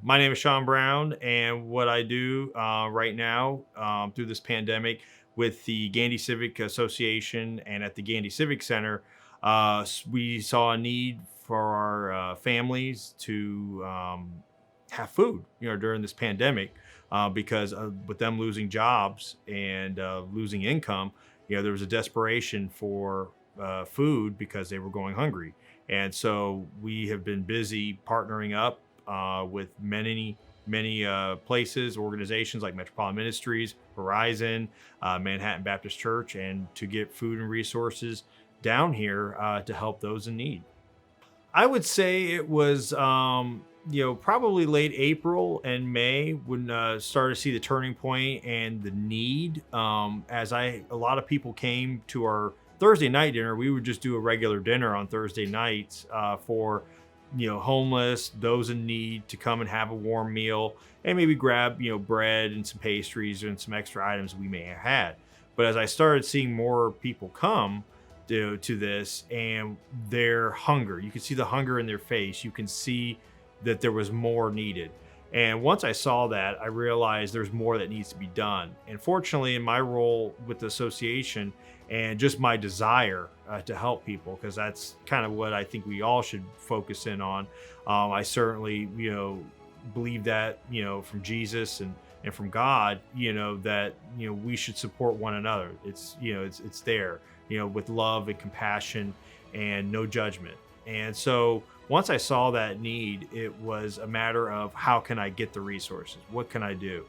My name is Shawn Brown, and what I do right now through this pandemic with the Gandy Civic Association and at the Gandy Civic Center, we saw a need for our families to have food, during this pandemic, because with them losing jobs and losing income, there was a desperation for food because they were going hungry. And so we have been busy partnering up with many places, organizations like Metropolitan Ministries, Horizon, Manhattan Baptist Church, and to get food and resources down here to help those in need. I would say it was, probably late April and May when started to see the turning point and the need. A lot of people came to our Thursday night dinner. We would just do a regular dinner on Thursday nights for, homeless, those in need to come and have a warm meal and maybe grab, bread and some pastries and some extra items we may have had. But as I started seeing more people come, to this and their hunger. You can see the hunger in their face. You can see that there was more needed. And once I saw that, I realized there's more that needs to be done. And fortunately, in my role with the association and just my desire to help people, because that's kind of what I think we all should focus in on. I certainly, believe that, from Jesus and from God, that, we should support one another. It's there, with love and compassion and no judgment. And so once I saw that need, it was a matter of how can I get the resources? What can I do?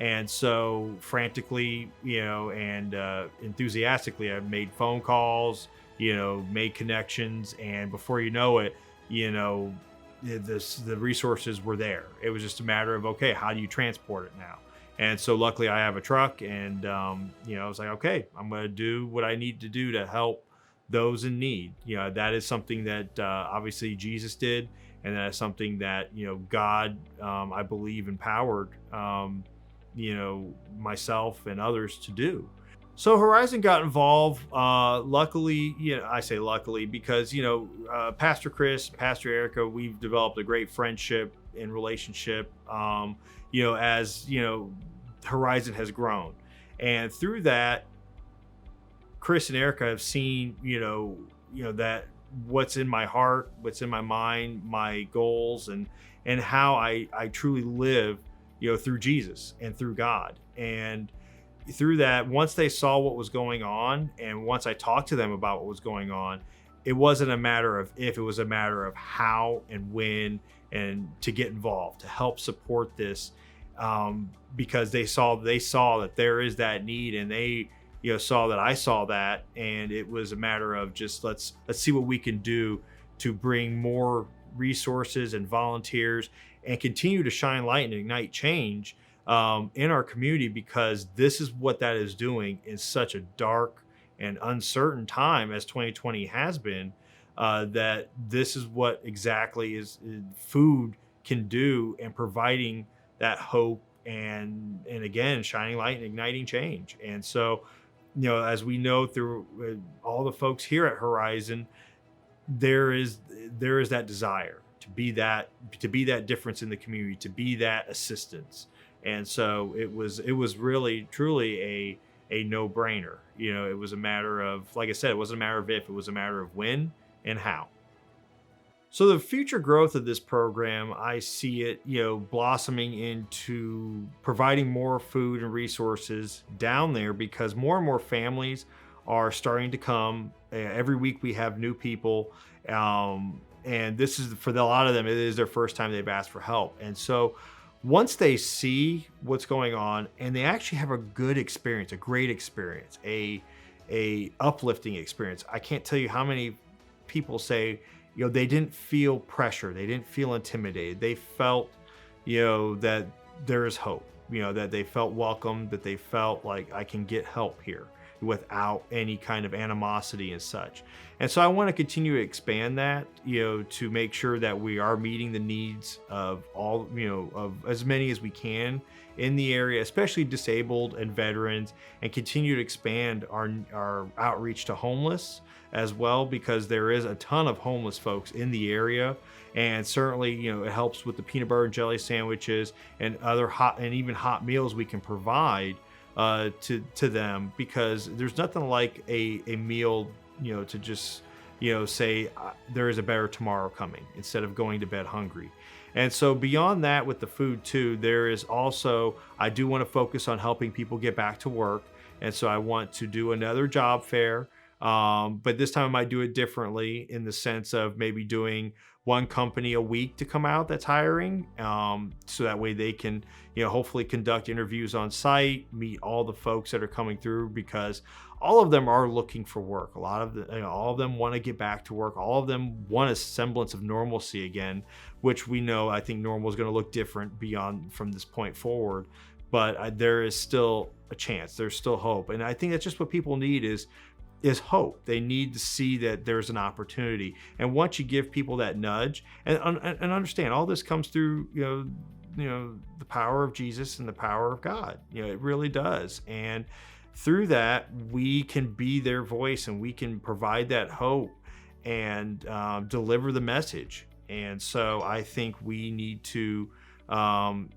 And so frantically, and enthusiastically, I made phone calls, made connections. And before you know it, the resources were there. It was just a matter of, okay, how do you transport it now? And so luckily I have a truck and, I was like, okay, I'm going to do what I need to do to help those in need. That is something that obviously Jesus did. And that is something that, God, I believe empowered, myself and others to do. So Horizon got involved. Luckily, I say luckily because, Pastor Chris, Pastor Erica, we've developed a great friendship and relationship, as, Horizon has grown. And through that, Chris and Erica have seen, that what's in my heart, what's in my mind, my goals, and how I truly live, through Jesus and through God. And through that, once they saw what was going on, and once I talked to them about what was going on, it wasn't a matter of if, it was a matter of how and when, and to get involved, to help support this, because they saw that there is that need, and they saw that I saw that, and it was a matter of just let's see what we can do to bring more resources and volunteers and continue to shine light and ignite change in our community, because this is what that is doing in such a dark and uncertain time as 2020 has been. That this is what exactly is food can do, and providing that hope and again shining light and igniting change. And so, as we know through all the folks here at Horizon, there is that desire to be that difference in the community, to be that assistance. And so it was really truly a no-brainer. It was a matter of, like I said, it wasn't a matter of if, it was a matter of when and how. So the future growth of this program, I see it, blossoming into providing more food and resources down there, because more and more families are starting to come. Every week we have new people, and this is for a lot of them, it is their first time they've asked for help. And so once they see what's going on and they actually have a good experience, a great experience, a uplifting experience, I can't tell you how many people say, they didn't feel pressure, they didn't feel intimidated, they felt, that there is hope, that they felt welcome, that they felt like I can get help here without any kind of animosity and such. And so I want to continue to expand that, to make sure that we are meeting the needs of all, of as many as we can in the area, especially disabled and veterans, and continue to expand our outreach to homeless as well, because there is a ton of homeless folks in the area. And certainly, it helps with the peanut butter and jelly sandwiches and other hot and even hot meals we can provide to them, because there's nothing like a meal, to just say there is a better tomorrow coming, instead of going to bed hungry. And so beyond that, with the food too, there is also, I do want to focus on helping people get back to work. And so I want to do another job fair. But this time I might do it differently, in the sense of maybe doing one company a week to come out that's hiring. So that way they can, hopefully conduct interviews on site, meet all the folks that are coming through, because all of them are looking for work. A lot of all of them want to get back to work. All of them want a semblance of normalcy again, which we know, I think normal is going to look different beyond from this point forward. But there is still a chance. There's still hope. And I think that's just what people need is hope. They need to see that there's an opportunity. And once you give people that nudge, and understand, all this comes through, the power of Jesus and the power of God. It really does. And through that, we can be their voice, and we can provide that hope, and deliver the message. And so I think we need to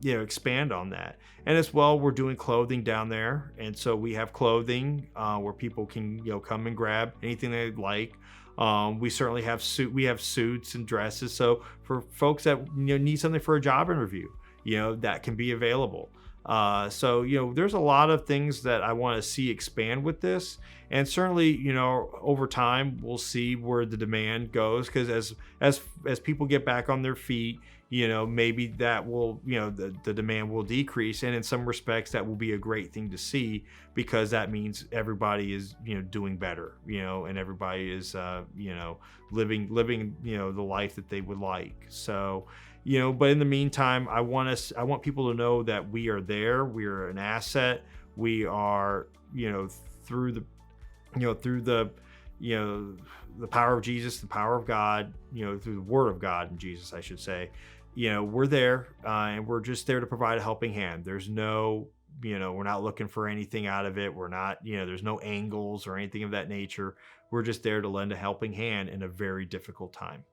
expand on that. And as well, we're doing clothing down there, and so we have clothing where people can come and grab anything they'd like. We certainly have suits and dresses, so for folks that need something for a job interview, that can be available. So there's a lot of things that I want to see expand with this. And certainly, over time we'll see where the demand goes, because as people get back on their feet, maybe that will, the demand will decrease. And in some respects, that will be a great thing to see, because that means everybody is, doing better, and everybody is, living, the life that they would like. So, but in the meantime, I want people to know that we are there. We are an asset. We are, through the power of Jesus, the power of God, through the word of God and Jesus, I should say, we're there, and we're just there to provide a helping hand. There's no, we're not looking for anything out of it. We're not, there's no angles or anything of that nature. We're just there to lend a helping hand in a very difficult time.